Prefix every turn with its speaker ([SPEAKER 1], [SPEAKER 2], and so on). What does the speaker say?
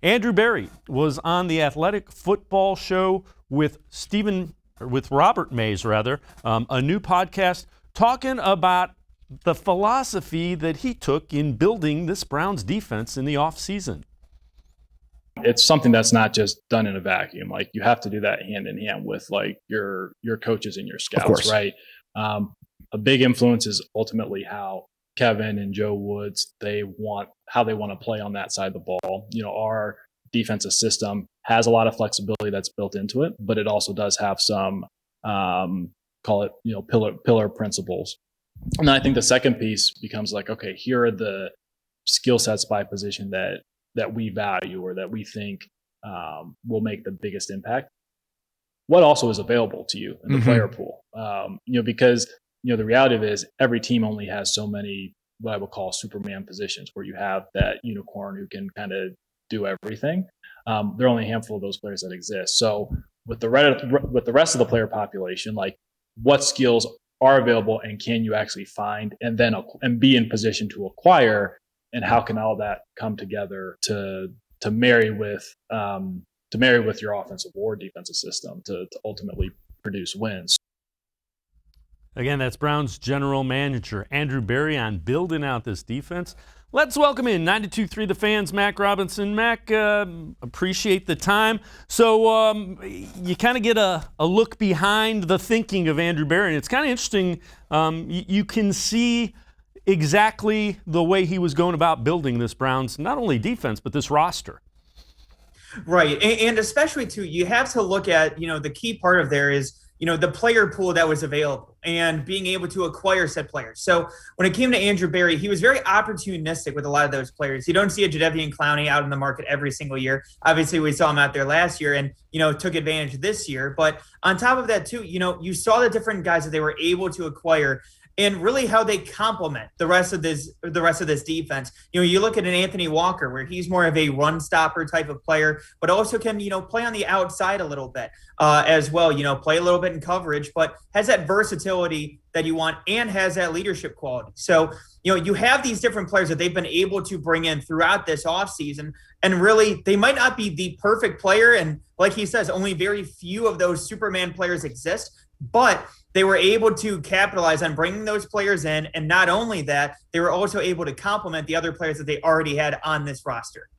[SPEAKER 1] Andrew Berry was on the Athletic Football Show with Robert Mays, a new podcast talking about the philosophy that he took in building this Browns defense in the offseason.
[SPEAKER 2] It's something that's not just done in a vacuum. Like, you have to do that hand in hand with like your coaches and your scouts, right? A big influence is ultimately how Kevin and Joe Woods, how they want to play on that side of the ball. You know, our defensive system has a lot of flexibility that's built into it, but it also does have some, call it, pillar principles. And then I think the second piece becomes like, okay, here are the skill sets by position that we value or that we think will make the biggest impact. What also is available to you in the player pool? Because the reality of it is every team only has so many what I would call Superman positions, where you have that unicorn who can kind of do everything. There are only a handful of those players that exist. So with the rest of the player population, like, what skills are available and can you actually find and be in position to acquire, and how can all that come together to marry with your offensive or defensive system to ultimately produce wins.
[SPEAKER 1] Again, that's Browns general manager Andrew Berry on building out this defense. Let's welcome in 92.3 The Fans, Mac Robinson. Mac, appreciate the time. So you kind of get a look behind the thinking of Andrew Berry, and it's kind of interesting. You can see exactly the way he was going about building this Browns, not only defense, but this roster.
[SPEAKER 3] Right. And especially, too, you have to look at, the key part of there is, the player pool that was available and being able to acquire said players. So when it came to Andrew Berry, he was very opportunistic with a lot of those players. You don't see a Jadeveon Clowney out in the market every single year. Obviously, we saw him out there last year and, took advantage this year. But on top of that, too, you saw the different guys that they were able to acquire and really how they complement the rest of this defense. You look at an Anthony Walker, where he's more of a run stopper type of player, but also can, play on the outside a little bit as well, play a little bit in coverage, but has that versatility that you want and has that leadership quality. So, you have these different players that they've been able to bring in throughout this offseason, and really they might not be the perfect player. And like he says, only very few of those Superman players exist, but they were able to capitalize on bringing those players in. And not only that, they were also able to complement the other players that they already had on this roster.